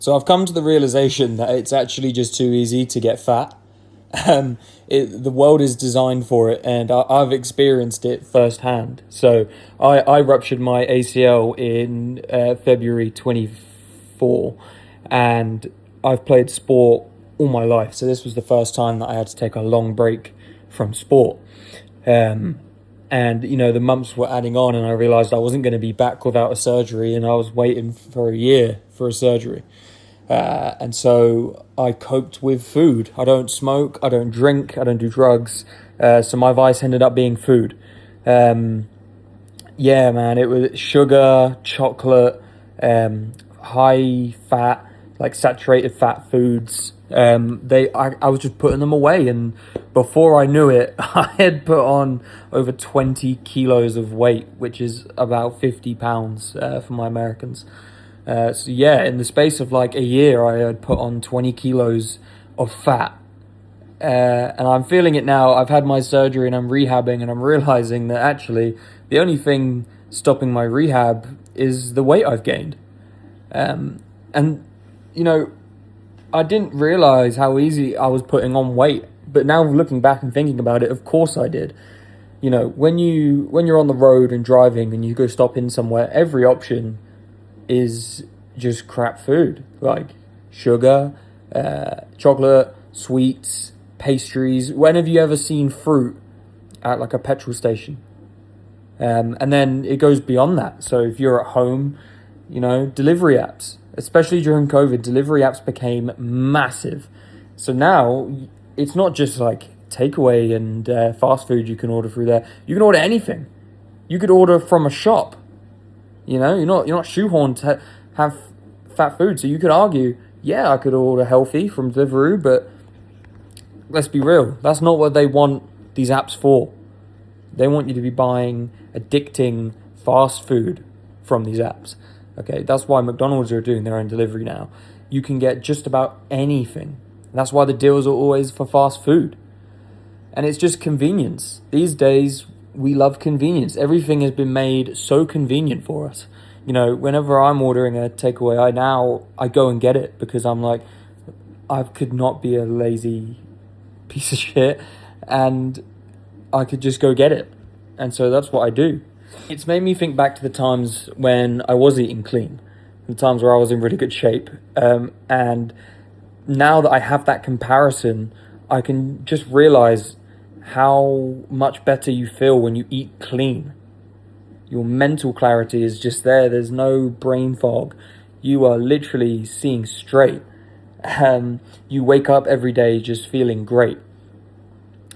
So I've come to the realization that it's actually just too easy to get fat. The world is designed for it, and I've experienced it firsthand. So I ruptured my ACL in February 24, and I've played sport all my life. So this was the first time that I had to take a long break from sport. Um, and the months were adding on, and I realized I wasn't going to be back without a surgery, and I was waiting for a year for a surgery. And so I coped with food. I don't smoke, I don't drink, I don't do drugs. So my vice ended up being food. Um, yeah, man, it was sugar, chocolate, high fat, like saturated fat foods. I was just putting them away, and before I knew it, I had put on over 20 kilos of weight, which is about 50 pounds for my Americans. So yeah, in the space of like a year, I had put on 20 kilos of fat. And I'm feeling it now. I've had my surgery and I'm rehabbing, and I'm realizing that actually the only thing stopping my rehab is the weight I've gained. And, you know, I didn't realize how easy I was putting on weight. But now looking back and thinking about it, of course I did. When you're on the road and driving and you go stop in somewhere, every option is just crap food, like sugar, chocolate, sweets, pastries. When have you ever seen fruit at like a petrol station? And then it goes beyond that. So if you're at home, delivery apps, especially during COVID, delivery apps became massive. So now it's not just like takeaway and fast food you can order through there. You can order anything. You could order from a shop. You're not shoehorned to have fat food. So you could argue, yeah, I could order healthy from Deliveroo, but let's be real. That's not what they want these apps for. They want you to be buying addicting fast food from these apps. Okay, that's why McDonald's are doing their own delivery now. You can get just about anything. That's why the deals are always for fast food. And it's just convenience. These days, we love convenience. Everything has been made so convenient for us. Whenever I'm ordering a takeaway, I go and get it because I'm like, I could not be a lazy piece of shit, and I could just go get it. And so that's what I do. It's made me think back to the times when I was eating clean, the times where I was in really good shape. And now that I have that comparison, I can just realize how much better you feel when you eat clean. Your mental clarity is just there. There's no brain fog. You are literally seeing straight. You wake up every day just feeling great.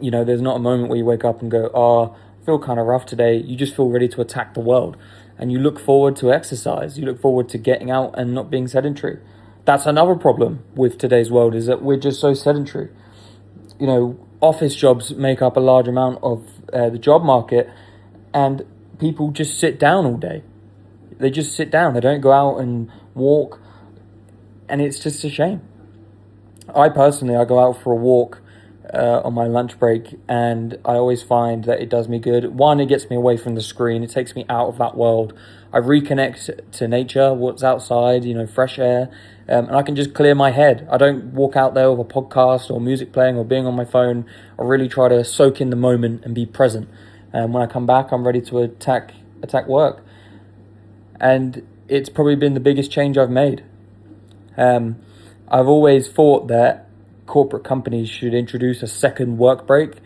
There's not a moment where you wake up and go, oh, I feel kind of rough today. You just feel ready to attack the world. And you look forward to exercise. You look forward to getting out and not being sedentary. That's another problem with today's world, is that we're just so sedentary. Office jobs make up a large amount of the job market, and people just sit down all day. They just sit down. They don't go out and walk, and it's just a shame. I go out for a walk on my lunch break, and I always find that it does me good. One, it gets me away from the screen. It takes me out of that world. I reconnect to nature, what's outside, fresh air, and I can just clear my head. I don't walk out there with a podcast or music playing or being on my phone. I really try to soak in the moment and be present. And when I come back, I'm ready to attack work. And it's probably been the biggest change I've made. I've always thought that corporate companies should introduce a second work break,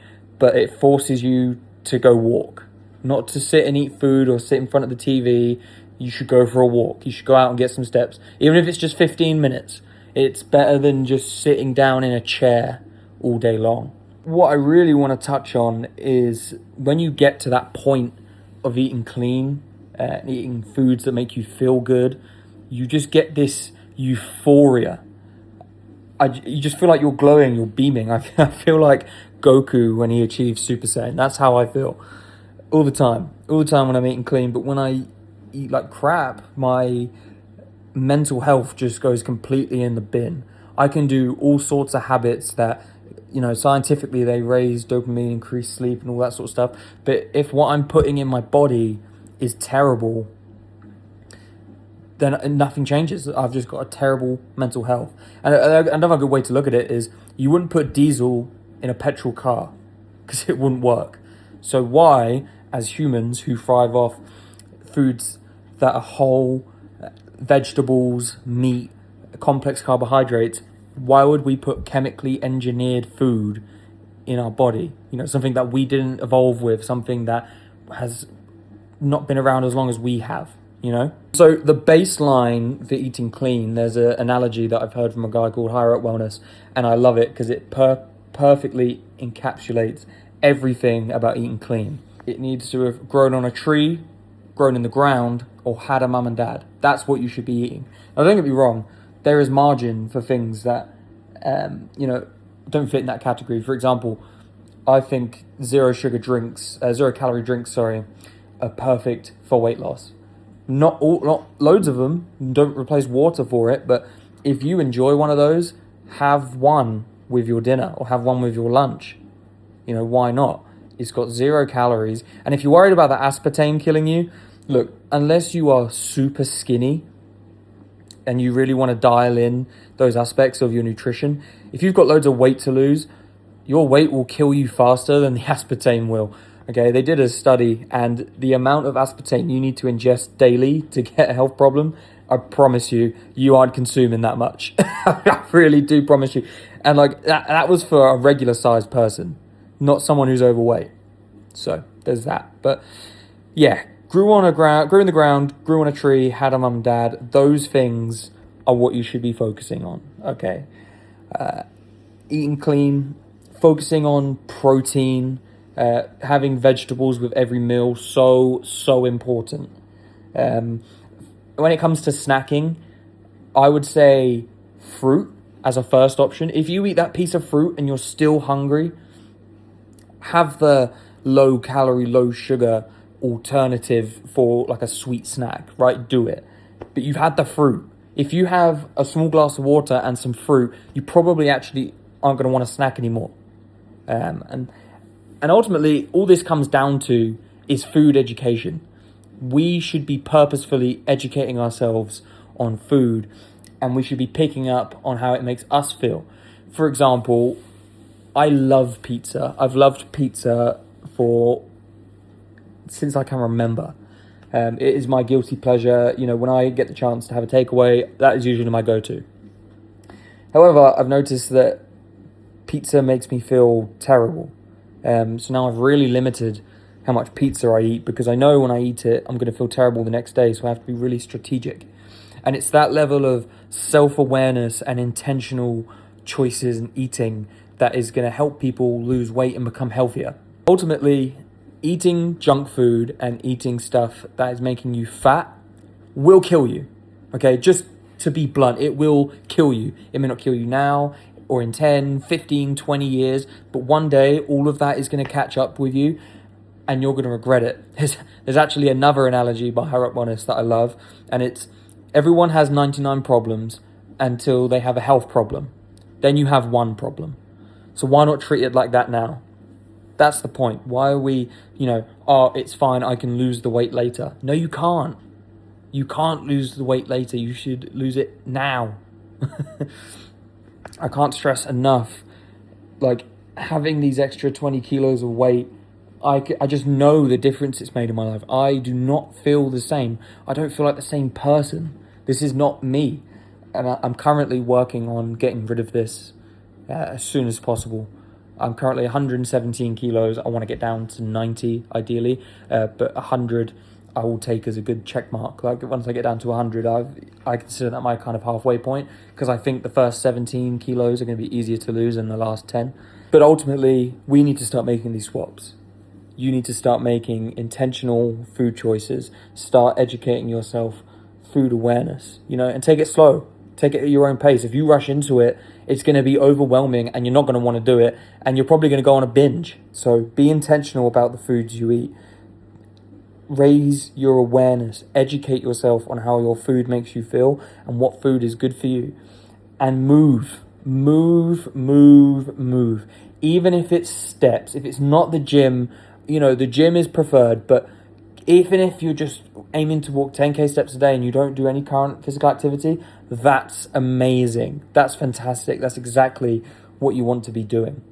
but it forces you to go walk, not to sit and eat food or sit in front of the TV. You should go for a walk. You should go out and get some steps. Even if it's just 15 minutes, it's better than just sitting down in a chair all day long. What I really want to touch on is when you get to that point of eating clean, eating foods that make you feel good, you just get this euphoria. You just feel like you're glowing, you're beaming. I feel like Goku when he achieves Super Saiyan. That's how I feel all the time when I'm eating clean. But when I eat like crap, my mental health just goes completely in the bin. I can do all sorts of habits that, scientifically they raise dopamine, increase sleep and all that sort of stuff. But if what I'm putting in my body is terrible, then nothing changes. I've just got a terrible mental health. And another good way to look at it is you wouldn't put diesel in a petrol car because it wouldn't work. So why, as humans who thrive off foods that are whole, vegetables, meat, complex carbohydrates, why would we put chemically engineered food in our body? Something that we didn't evolve with, something that has not been around as long as we have, So the baseline for eating clean, there's an analogy that I've heard from a guy called Higher Up Wellness, and I love it because it perfectly encapsulates everything about eating clean. It needs to have grown on a tree, grown in the ground, or had a mum and dad. That's what you should be eating. Now, don't get me wrong, there is margin for things that, don't fit in that category. For example, I think zero calorie drinks, are perfect for weight loss. Not loads of them. Don't replace water for it, but if you enjoy one of those, have one with your dinner or have one with your lunch. Why not? It's got 0 calories. And if you're worried about the aspartame killing you, look, unless you are super skinny and you really want to dial in those aspects of your nutrition, if you've got loads of weight to lose, your weight will kill you faster than the aspartame will. Okay, they did a study, and the amount of aspartame you need to ingest daily to get a health problem, I promise you aren't consuming that much. I really do promise you. And that was for a regular sized person, not someone who's overweight. So there's that. But yeah, grew in the ground, grew on a tree, had a mum and dad. Those things are what you should be focusing on. Okay, eating clean, focusing on protein, having vegetables with every meal, so important. When it comes to snacking, I would say fruit as a first option. If you eat that piece of fruit and you're still hungry, have the low calorie, low sugar alternative for like a sweet snack, right? Do it. But you've had the fruit. If you have a small glass of water and some fruit, you probably actually aren't going to want to snack anymore. And ultimately, all this comes down to is food education. We should be purposefully educating ourselves on food, and we should be picking up on how it makes us feel. For example, I love pizza. I've loved pizza since I can remember. It is my guilty pleasure. When I get the chance to have a takeaway, that is usually my go-to. However, I've noticed that pizza makes me feel terrible. So now I've really limited how much pizza I eat, because I know when I eat it, I'm going to feel terrible the next day. So I have to be really strategic. And it's that level of self-awareness and intentional choices in eating that is going to help people lose weight and become healthier. Ultimately, eating junk food and eating stuff that is making you fat will kill you. Okay, just to be blunt, it will kill you. It may not kill you now or in 10, 15, 20 years, but one day all of that is going to catch up with you and you're going to regret it. There's actually another analogy by Higher Up Wellness that I love, and it's everyone has 99 problems until they have a health problem. Then you have one problem. So why not treat it like that now? That's the point. Why are we, it's fine, I can lose the weight later. No, you can't. You can't lose the weight later. You should lose it now. I can't stress enough, having these extra 20 kilos of weight, I just know the difference it's made in my life. I do not feel the same. I don't feel like the same person. This is not me. And I'm currently working on getting rid of this as soon as possible. I'm currently 117 kilos. I want to get down to 90 ideally, but 100 I will take as a good check mark. Once I get down to 100, I consider that my kind of halfway point, because I think the first 17 kilos are going to be easier to lose than the last 10. But ultimately, we need to start making these swaps. You need to start making intentional food choices. Start educating yourself, food awareness, and take it slow. Take it at your own pace. If you rush into it, it's going to be overwhelming and you're not going to want to do it. And you're probably going to go on a binge. So be intentional about the foods you eat. Raise your awareness. Educate yourself on how your food makes you feel and what food is good for you. And move. Even if it's steps, if it's not the gym, the gym is preferred, but even if you're just aiming to walk 10k steps a day and you don't do any current physical activity, that's amazing. That's fantastic. That's exactly what you want to be doing.